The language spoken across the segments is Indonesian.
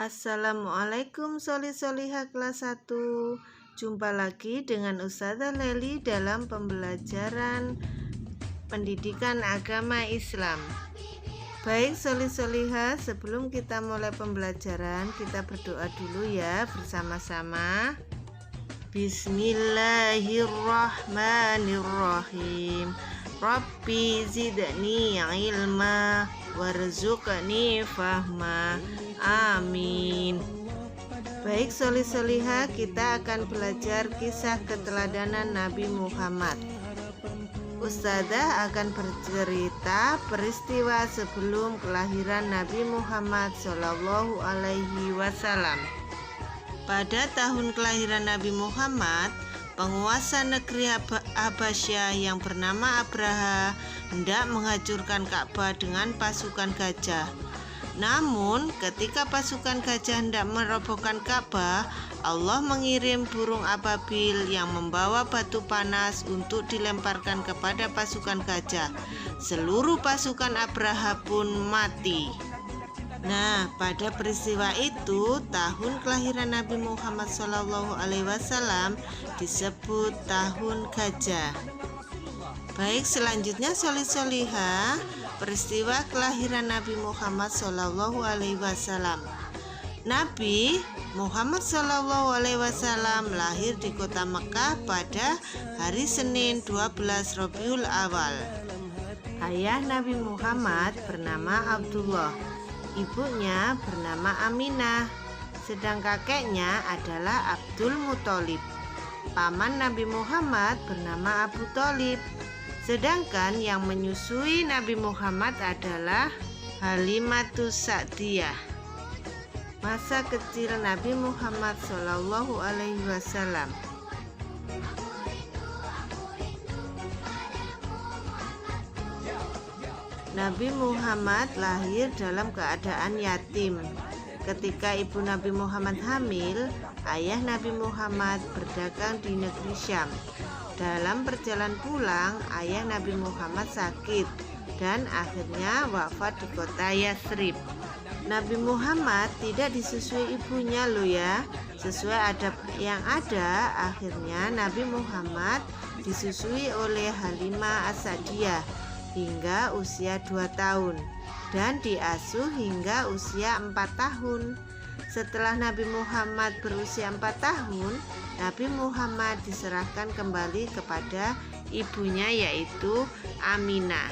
Assalamualaikum Solihah kelas 1. Jumpa lagi dengan Ustazah Leli dalam pembelajaran pendidikan agama Islam. Baik Solihah, sebelum kita mulai pembelajaran, kita berdoa dulu ya bersama-sama. Bismillahirrahmanirrahim. Rabbi zidni ilma warzuqni fahma. Amin. Baik Solihah, kita akan belajar kisah keteladanan Nabi Muhammad. Ustazah akan bercerita peristiwa sebelum kelahiran Nabi Muhammad Shallallahu Alaihi Wasallam. Pada tahun kelahiran Nabi Muhammad, penguasa negeri Habasyah yang bernama Abraha hendak menghancurkan Ka'bah dengan pasukan gajah. Namun, ketika pasukan gajah hendak merobohkan Ka'bah, Allah mengirim burung ababil yang membawa batu panas untuk dilemparkan kepada pasukan gajah. Seluruh pasukan Abraha pun mati. Nah, pada peristiwa itu, tahun kelahiran Nabi Muhammad SAW disebut tahun gajah. Baik, selanjutnya Solihah, peristiwa kelahiran Nabi Muhammad SAW. Nabi Muhammad SAW lahir di kota Mekah pada hari Senin 12 Rabiul Awal. Ayah Nabi Muhammad bernama Abdullah, ibunya bernama Aminah, sedang kakeknya adalah Abdul Muthalib. Paman Nabi Muhammad bernama Abu Thalib, sedangkan yang menyusui Nabi Muhammad adalah Halimatus Sa'diyah. Masa kecil Nabi Muhammad SAW. Nabi Muhammad lahir dalam keadaan yatim. Ketika ibu Nabi Muhammad hamil, ayah Nabi Muhammad berdagang di negeri Syam. Dalam perjalanan pulang, ayah Nabi Muhammad sakit dan akhirnya wafat di kota Yathrib. Nabi Muhammad tidak disusui ibunya loh ya. Sesuai adab yang ada, akhirnya Nabi Muhammad disusui oleh Halimah As-Sa'diyah hingga usia 2 tahun dan diasuh hingga usia 4 tahun. Setelah Nabi Muhammad berusia 4 tahun, Nabi Muhammad diserahkan kembali kepada ibunya yaitu Aminah.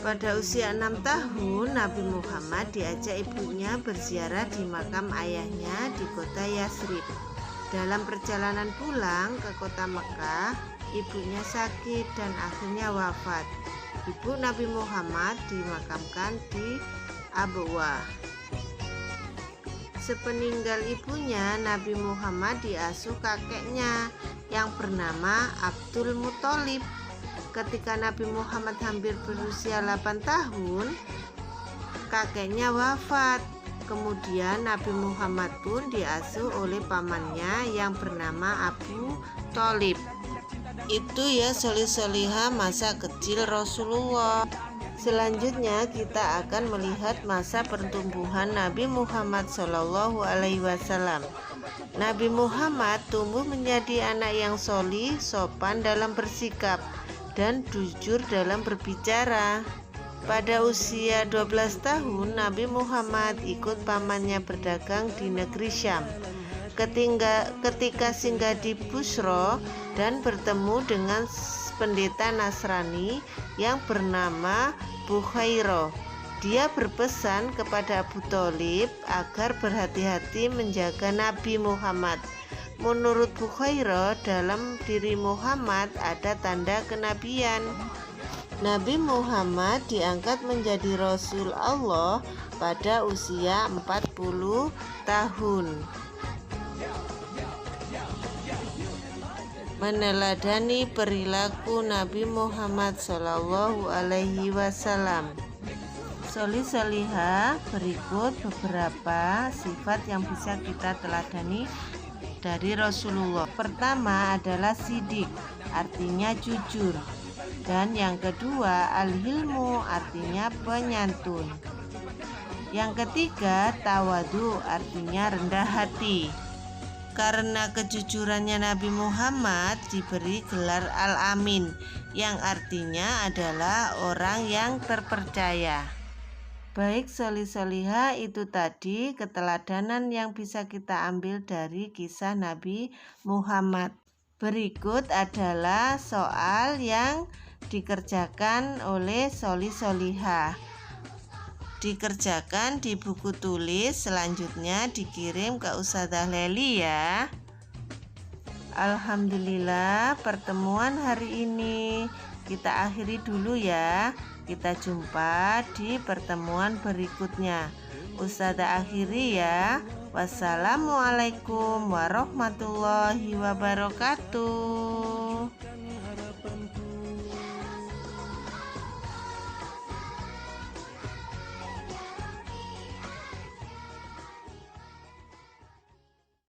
Pada usia 6 tahun, Nabi Muhammad diajak ibunya berziarah di makam ayahnya di kota Yathrib. Dalam perjalanan pulang ke kota Mekah, ibunya sakit dan akhirnya wafat. Ibu Nabi Muhammad dimakamkan di Abwa. Sepeninggal ibunya, Nabi Muhammad diasuh kakeknya yang bernama Abdul Muthalib. Ketika Nabi Muhammad hampir berusia 8 tahun, kakeknya wafat. Kemudian Nabi Muhammad pun diasuh oleh pamannya yang bernama Abu Thalib. Itu ya Solihah masa kecil Rasulullah. Selanjutnya kita akan melihat masa pertumbuhan Nabi Muhammad SAW. Nabi Muhammad tumbuh menjadi anak yang solih, sopan dalam bersikap, dan jujur dalam berbicara. Pada usia 12 tahun, Nabi Muhammad ikut pamannya berdagang di negeri Syam. Ketika singgah di Busra dan bertemu dengan pendeta Nasrani yang bernama Bukhairah, dia berpesan kepada Abu Thalib agar berhati-hati menjaga Nabi Muhammad. Menurut Bukhairah, dalam diri Muhammad ada tanda kenabian. Nabi Muhammad diangkat menjadi Rasul Allah pada usia 40 tahun. Meneladani perilaku Nabi Muhammad Shallallahu Alaihi Wasallam. Solihah, berikut beberapa sifat yang bisa kita teladani dari Rasulullah. Pertama adalah sidik, artinya jujur. Dan yang kedua, al-hilmu artinya penyantun. Yang ketiga, tawadu artinya rendah hati. Karena kejujurannya Nabi Muhammad diberi gelar Al-Amin, yang artinya adalah orang yang terpercaya. Baik soli-soliha, itu tadi keteladanan yang bisa kita ambil dari kisah Nabi Muhammad. Berikut adalah soal yang dikerjakan oleh soli-soliha. Dikerjakan di buku tulis, selanjutnya dikirim ke Ustadzah Leli ya. Alhamdulillah, pertemuan hari ini kita akhiri dulu ya. Kita jumpa di pertemuan berikutnya. Ustadzah akhiri ya. Wassalamualaikum warahmatullahi wabarakatuh.